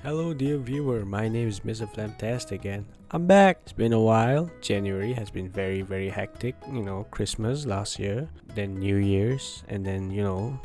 Hello dear viewer, my name is Mr. Flamtastic and I'm back. It's been a while. January has been very hectic. Christmas last year, then New Year's, and then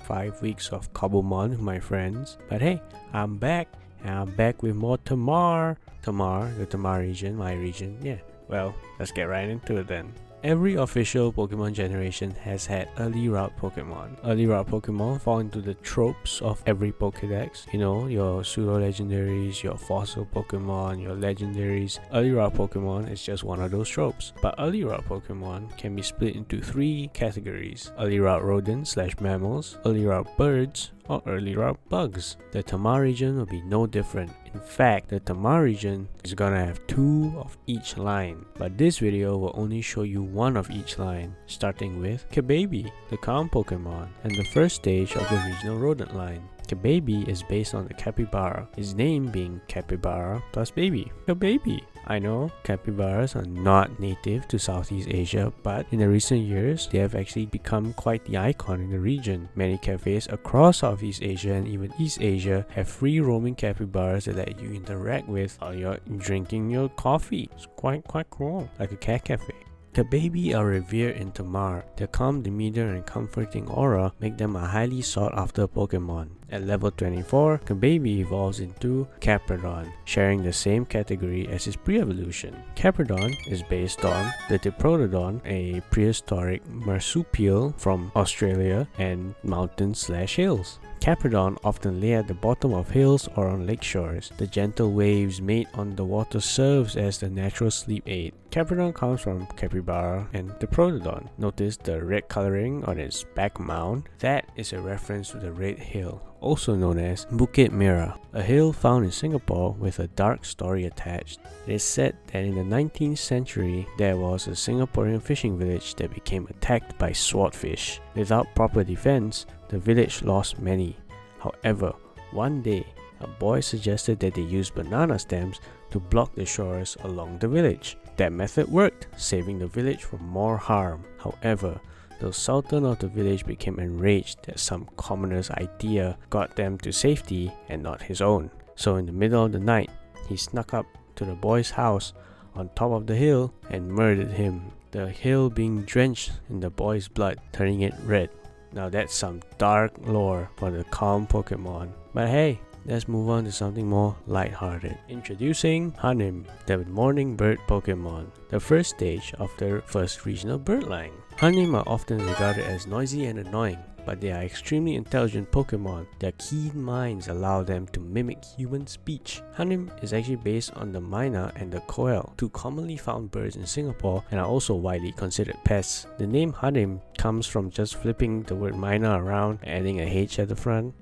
5 weeks of Kabumon with my friends. But hey, I'm back and I'm back with more Tamar. The Tamar region, my region. Yeah, well, let's get right into it then. Every official Pokemon generation has had early route Pokemon. Early route Pokemon fall into the tropes of every Pokedex. Your pseudo legendaries, your fossil Pokemon, your legendaries. Early route Pokemon is just one of those tropes. But early route Pokemon can be split into three categories: early route rodents/mammals, early route birds, or early route bugs. The Tamar region will be no different. In fact, the Tamar region is gonna have two of each line, but this video will only show you one of each line, starting with Cubebe, the calm Pokemon, and the first stage of the regional rodent line. Cubebe is based on the capybara, its name being capybara plus baby. Cubebe. I know capybaras are not native to Southeast Asia, but in the recent years, they have actually become quite the icon in the region. Many cafes across Southeast Asia and even East Asia have free roaming capybaras that let you interact with while you're drinking your coffee. It's quite cool, like a cat cafe. Cubebe are revered in Tamar. Their calm demeanor and comforting aura make them a highly sought after Pokemon. At level 24, Cubebe evolves into Capradon, sharing the same category as its pre-evolution. Capradon is based on the Diprotodon, a prehistoric marsupial from Australia and mountains/hills. Capradon often lay at the bottom of hills or on lake shores. The gentle waves made on the water serves as the natural sleep aid. Capradon comes from Capybara and Diprotodon. Notice the red coloring on its back mound. That is a reference to the Red Hill, also known as Bukit Merah, a hill found in Singapore with a dark story attached. It is said that in the 19th century, there was a Singaporean fishing village that became attacked by swordfish. Without proper defense, the village lost many. However, one day, a boy suggested that they use banana stems to block the shores along the village. That method worked, saving the village from more harm. However, the sultan of the village became enraged that some commoner's idea got them to safety and not his own. So in the middle of the night, he snuck up to the boy's house on top of the hill and murdered him, the hill being drenched in the boy's blood, turning it red. Now that's some dark lore for the calm Pokemon. But hey, let's move on to something more lighthearted. Introducing Hanim, the morning bird Pokemon, the first stage of the first regional bird line. Hanim are often regarded as noisy and annoying, but they are extremely intelligent Pokemon. Their keen minds allow them to mimic human speech. Hanim is actually based on the myna and the koel, two commonly found birds in Singapore and are also widely considered pests. The name Hanim comes from just flipping the word myna around and adding a H at the front.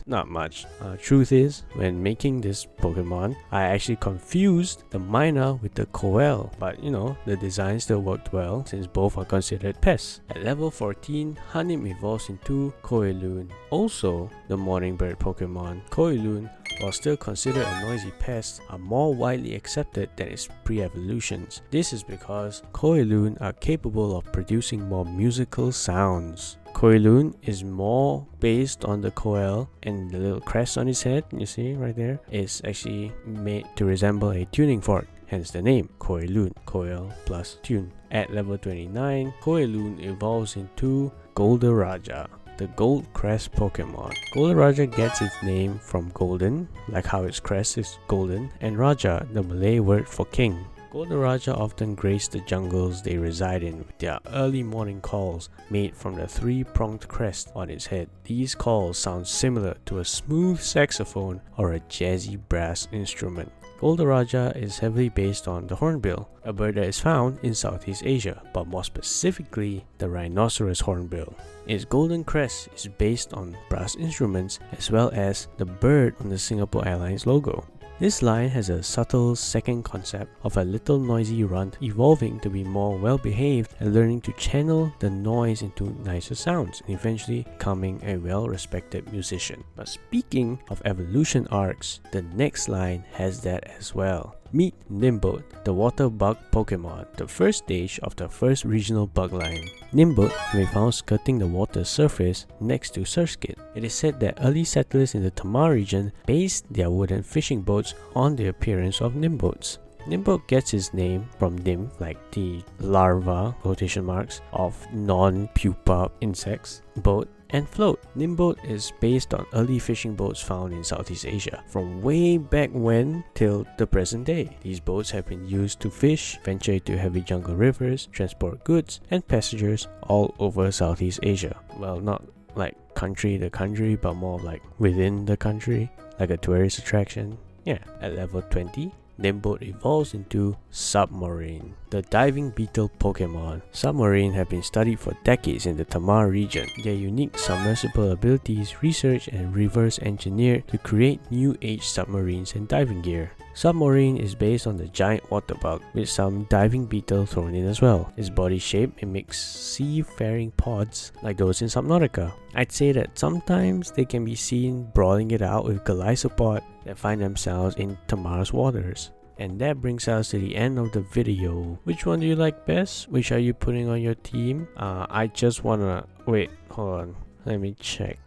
Not much. Truth is, when making this Pokemon, I actually confused the myna with the koel, but the design still worked well since both are considered pests. At level 14, Hanim evolves into Koelun, also the morning bird Pokemon. Koelun, while still considered a noisy pest, are more widely accepted than its pre-evolutions. This is because Koelun are capable of producing more musical sounds. Koelun is more based on the koel, and the little crest on its head, you see right there, is actually made to resemble a tuning fork, hence the name Koelun, koel plus tune. At level 29, Koelun evolves into Golderaja, the gold crest Pokemon. Golderaja gets its name from golden, like how its crest is golden, and Raja, the Malay word for king. Golderaja often grace the jungles they reside in with their early morning calls made from the three-pronged crest on its head. These calls sound similar to a smooth saxophone or a jazzy brass instrument. Golderaja is heavily based on the hornbill, a bird that is found in Southeast Asia, but more specifically the rhinoceros hornbill. Its golden crest is based on brass instruments as well as the bird on the Singapore Airlines logo. This line has a subtle second concept of a little noisy runt evolving to be more well-behaved and learning to channel the noise into nicer sounds and eventually becoming a well-respected musician. But speaking of evolution arcs, the next line has that as well. Meet Nimboat, the water bug Pokemon, the first stage of the first regional bug line. Nimboat can be found skirting the water surface next to Surskit. It is said that early settlers in the Tamar region based their wooden fishing boats on the appearance of Nimboats. Nimboat gets its name from nim, like the larva, quotation marks, of non-pupa insects, boat, and float. Nimboat is based on early fishing boats found in Southeast Asia, from way back when till the present day. These boats have been used to fish, venture into heavy jungle rivers, transport goods and passengers all over Southeast Asia. Well, not like country to country, but more like within the country, like a tourist attraction. Yeah, at level 20, Nimboat evolves into Submarine, the diving beetle Pokemon. Submarine have been studied for decades in the Tamar region. Their unique submersible abilities researched and reverse engineered to create new age submarines and diving gear. Submarine is based on the giant water bug, with some diving beetle thrown in as well. Its body shape mimics seafaring pods like those in Subnautica. I'd say that sometimes they can be seen brawling it out with Golisopod that find themselves in Tamar's waters. And that brings us to the end of the video. Which one do you like best? Which are you putting on your team? I just wanna... Wait, hold on. Let me check.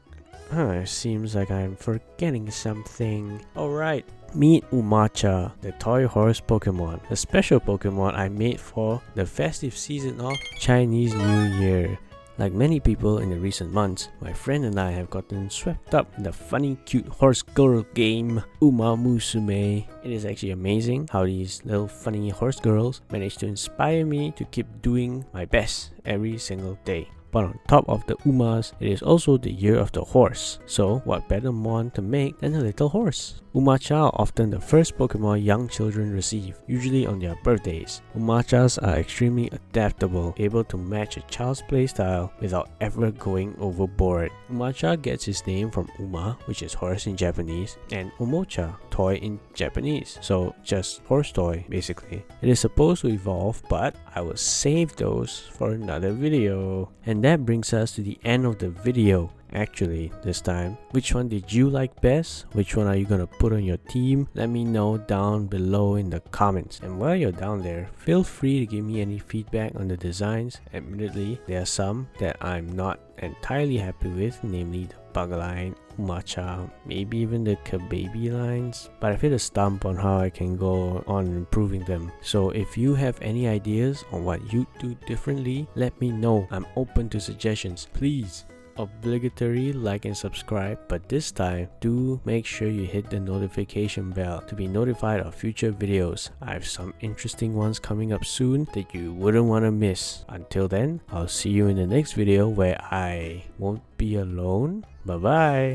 It seems like I'm forgetting something. Alright. Meet Umacha, the toy horse Pokemon, a special Pokemon I made for the festive season of Chinese New Year. Like many people in the recent months, my friend and I have gotten swept up in the funny cute horse girl game Uma Musume. It is actually amazing how these little funny horse girls manage to inspire me to keep doing my best every single day. But on top of the Umas, it is also the year of the horse. So what better mon to make than a little horse? Umacha are often the first Pokemon young children receive, usually on their birthdays. Umachas are extremely adaptable, able to match a child's playstyle without ever going overboard. Umacha gets its name from Uma, which is horse in Japanese, and Umocha, toy in Japanese, so just horse toy basically. It is supposed to evolve, but I will save those for another video. And that brings us to the end of the video. Actually, this time, which one did you like best? Which one are you gonna put on your team? Let me know down below in the comments. And while you're down there, feel free to give me any feedback on the designs. Admittedly, there are some that I'm not entirely happy with, namely the bug line, Umacha, maybe even the Kababy lines, but I've hit a stump on how I can go on improving them. So if you have any ideas on what you do differently, let me know. I'm open to suggestions, please. Obligatory like and subscribe, but this time do make sure you hit the notification bell to be notified of future videos. I have some interesting ones coming up soon that you wouldn't want to miss. Until then, I'll see you in the next video where I won't be alone. Bye bye.